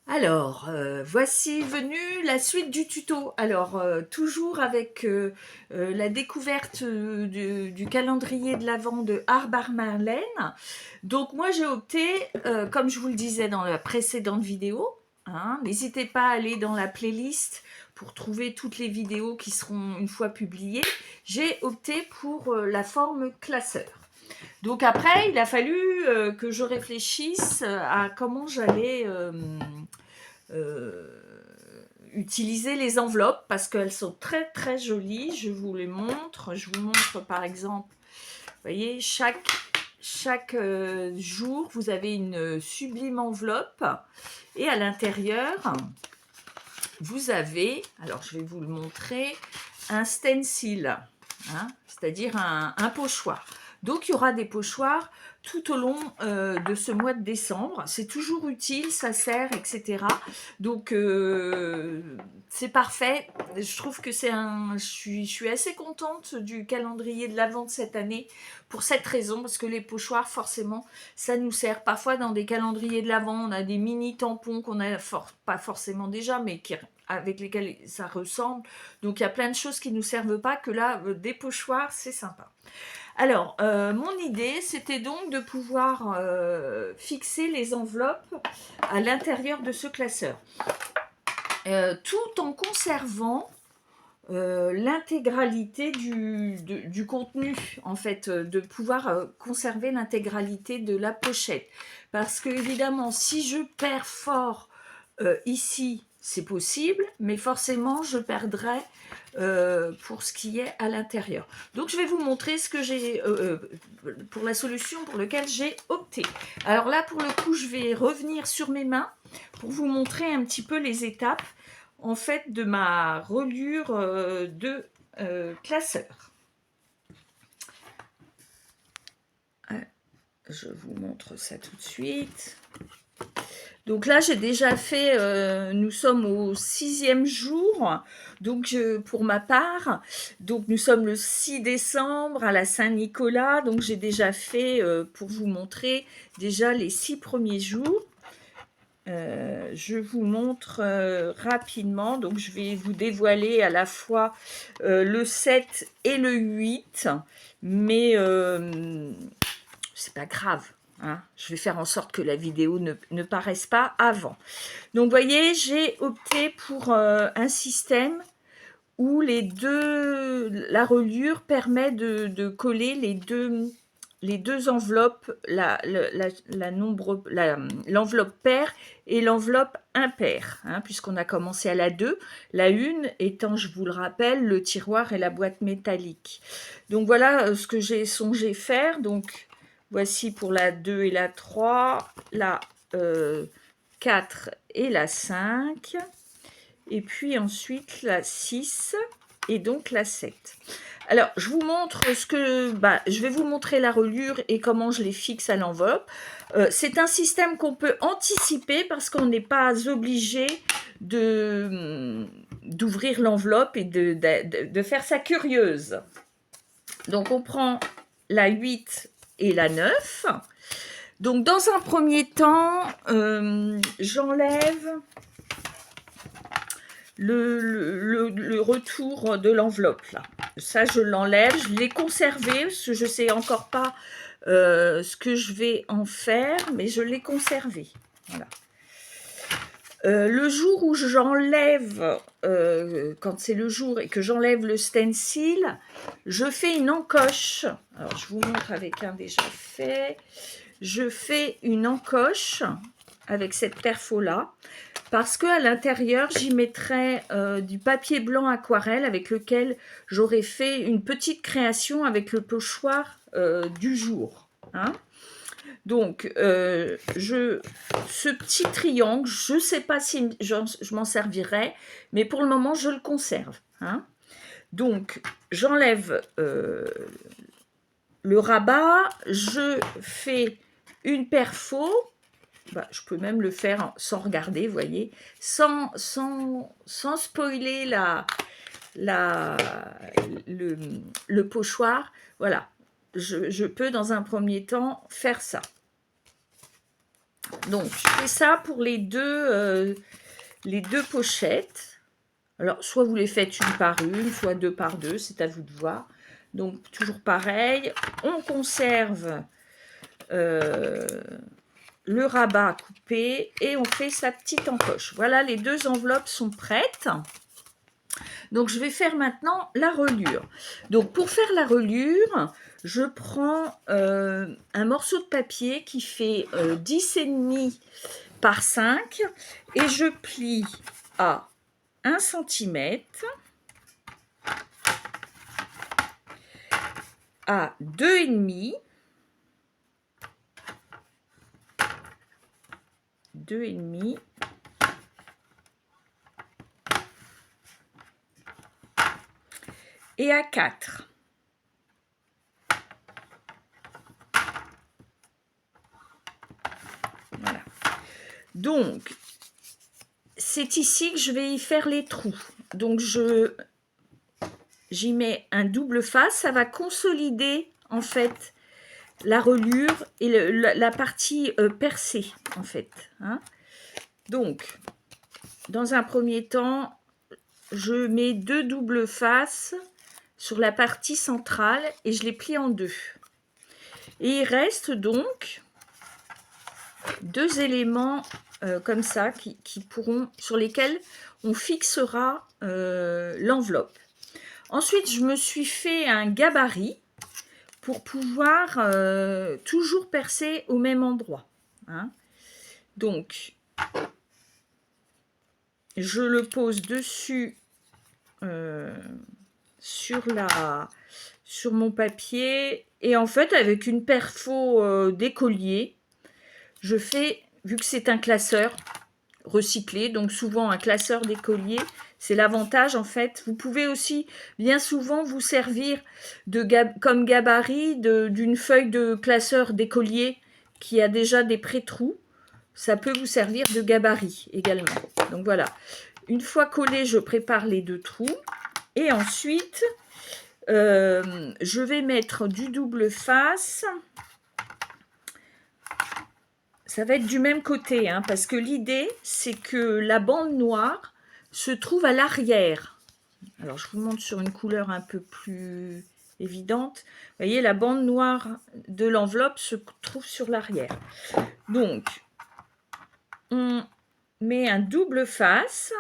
Alors, voici venue la suite du tuto. Alors, toujours avec la découverte du calendrier de l'Avent de Harbar Marlène. Donc, moi, j'ai opté, comme je vous le disais dans la précédente vidéo, hein, n'hésitez pas à aller dans la playlist pour trouver toutes les vidéos qui seront une fois publiées. J'ai opté pour la forme classeur. Donc après, il a fallu que je réfléchisse à comment j'allais euh, utiliser les enveloppes parce qu'elles sont très très jolies. Je vous les montre. Je vous montre par exemple, vous voyez, chaque jour, vous avez une sublime enveloppe et à l'intérieur, vous avez, alors je vais vous le montrer, un stencil, hein, c'est-à-dire un pochoir. Donc il y aura des pochoirs tout au long de ce mois de décembre. C'est toujours utile, ça sert, etc. Donc c'est parfait. Je trouve que c'est un. Je suis assez contente du calendrier de l'Avent de cette année pour cette raison, parce que les pochoirs, forcément, ça nous sert. Parfois, dans des calendriers de l'Avent, on a des mini tampons qu'on a pas forcément déjà, mais avec lesquels ça ressemble. Donc, il y a plein de choses qui ne nous servent pas, que là, des pochoirs, c'est sympa. Alors, mon idée, c'était donc de pouvoir fixer les enveloppes à l'intérieur de ce classeur, tout en conservant l'intégralité du contenu, en fait, de pouvoir conserver l'intégralité de la pochette. Parce que, évidemment, si je perds fort ici, c'est possible, mais forcément, je perdrai pour ce qui est à l'intérieur. Donc, je vais vous montrer ce que j'ai pour la solution pour laquelle j'ai opté. Alors là, pour le coup, je vais revenir sur mes mains pour vous montrer un petit peu les étapes en fait de ma reliure de classeur. Je vous montre ça tout de suite. Donc là, j'ai déjà fait, nous sommes au 6e jour, donc pour ma part, donc nous sommes le 6 décembre à la Saint-Nicolas, donc j'ai déjà fait, pour vous montrer, déjà les 6 premiers jours. Je vous montre rapidement, donc je vais vous dévoiler à la fois le 7 et le 8, mais c'est pas grave. Hein, je vais faire en sorte que la vidéo ne paraisse pas avant. Donc, vous voyez, j'ai opté pour un système où la reliure permet de coller les deux enveloppes, l'enveloppe paire et l'enveloppe impaire, hein, puisqu'on a commencé à la 2, la 1 étant, je vous le rappelle, le tiroir et la boîte métallique. Donc voilà ce que j'ai songé faire. Donc voici pour la 2 et la 3, la 4 et la 5, et puis ensuite la 6 et donc la 7. Alors, je vous montre je vais vous montrer la reliure et comment je les fixe à l'enveloppe. C'est un système qu'on peut anticiper parce qu'on n'est pas obligé d'ouvrir l'enveloppe et de faire sa curieuse. Donc, on prend la 8 et la 9. Donc, dans un premier temps, j'enlève le retour de l'enveloppe là. Ça, je l'enlève, je l'ai conservé parce que je ne sais encore pas ce que je vais en faire, mais je l'ai conservé. Voilà. Le jour où j'enlève, quand c'est le jour et que j'enlève le stencil, je fais une encoche. Alors, je vous montre avec un déjà fait. Je fais une encoche avec cette perfo-là, parce qu'à l'intérieur, j'y mettrai du papier blanc aquarelle avec lequel j'aurai fait une petite création avec le pochoir du jour. Hein. Donc, ce petit triangle, je ne sais pas si je m'en servirai, mais pour le moment, je le conserve. Hein. Donc, j'enlève le rabat, je fais une perfo. Je peux même le faire sans regarder, vous voyez, sans spoiler le pochoir. Voilà, je peux dans un premier temps faire ça. Donc, je fais ça pour les deux pochettes. Alors, soit vous les faites une par une, soit deux par deux, c'est à vous de voir. Donc, toujours pareil, on conserve le rabat coupé et on fait sa petite encoche. Voilà, les deux enveloppes sont prêtes. Donc, je vais faire maintenant la reliure. Donc, pour faire la reliure, je prends un morceau de papier qui fait 10,5 par 5 et je plie à 1 cm, à 2,5, 2,5 et à 4. Voilà. Donc, c'est ici que je vais y faire les trous. Donc, j'y mets un double face. Ça va consolider, en fait, la reliure et la partie percée, en fait. Hein. Donc, dans un premier temps, je mets 2 doubles faces sur la partie centrale et je les plie en 2. Et il reste donc 2 éléments comme ça sur lesquels on fixera l'enveloppe. Ensuite, je me suis fait un gabarit pour pouvoir toujours percer au même endroit. Hein. Donc, je le pose dessus sur mon papier et en fait avec une perfo d'écolier, je fais, vu que c'est un classeur recyclé, donc souvent un classeur d'écolier, c'est l'avantage en fait. Vous pouvez aussi bien souvent vous servir comme gabarit d'une feuille de classeur d'écolier qui a déjà des pré-trous. Ça peut vous servir de gabarit également. Donc voilà, une fois collé, je prépare les 2 trous et ensuite je vais mettre du double face. Ça va être du même côté, hein, parce que l'idée, c'est que la bande noire se trouve à l'arrière. Alors, je vous montre sur une couleur un peu plus évidente. Vous voyez, la bande noire de l'enveloppe se trouve sur l'arrière. Donc, on met un double face.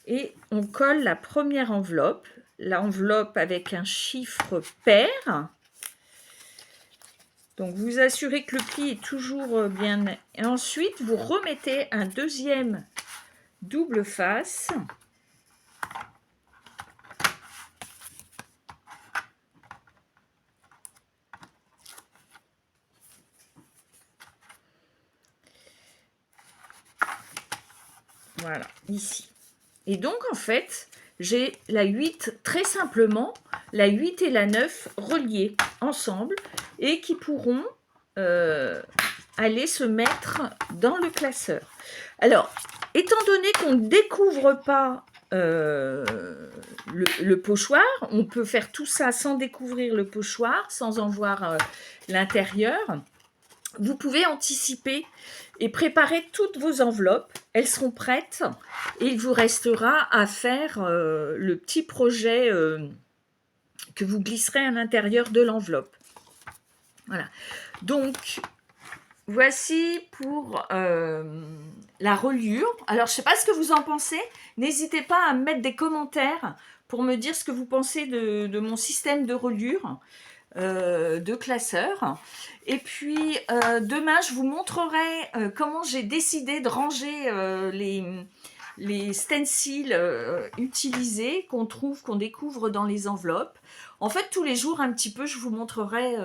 Et on colle la première enveloppe. L'enveloppe avec un chiffre pair. Donc, vous assurez que le pli est toujours bien. Et ensuite, vous remettez un deuxième double face. Voilà, ici. Et donc, en fait, j'ai la 8, très simplement, la 8 et la 9 reliées ensemble et qui pourront aller se mettre dans le classeur. Alors, étant donné qu'on ne découvre pas le pochoir, on peut faire tout ça sans découvrir le pochoir, sans en voir l'intérieur. Vous pouvez anticiper et préparer toutes vos enveloppes. Elles seront prêtes et il vous restera à faire le petit projet que vous glisserez à l'intérieur de l'enveloppe. Voilà. Donc, voici pour la reliure. Alors, je ne sais pas ce que vous en pensez. N'hésitez pas à mettre des commentaires pour me dire ce que vous pensez de mon système de reliure. De classeur. Et puis demain je vous montrerai comment j'ai décidé de ranger les stencils utilisés qu'on découvre dans les enveloppes. En fait, tous les jours un petit peu je vous montrerai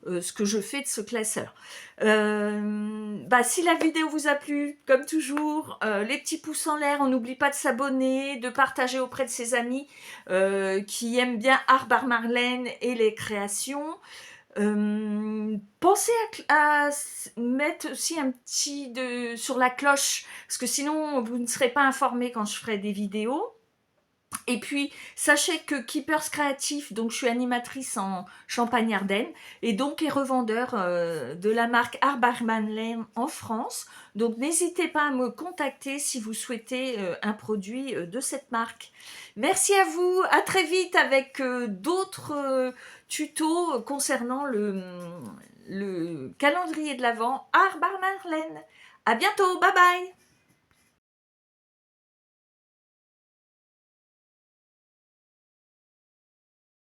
ce que je fais de ce classeur. Si la vidéo vous a plu, comme toujours, les petits pouces en l'air, on n'oublie pas de s'abonner, de partager auprès de ses amis qui aiment bien Art by Marlène et les créations. Pensez à mettre aussi un petit sur la cloche, parce que sinon vous ne serez pas informé quand je ferai des vidéos. Et puis, sachez que Keepers Créatif, donc je suis animatrice en Champagne-Ardenne, et donc est revendeur de la marque Arbarman Lane en France. Donc n'hésitez pas à me contacter si vous souhaitez un produit de cette marque. Merci à vous, à très vite avec d'autres tutos concernant le calendrier de l'Avent Arbarman Lane. À bientôt, bye bye.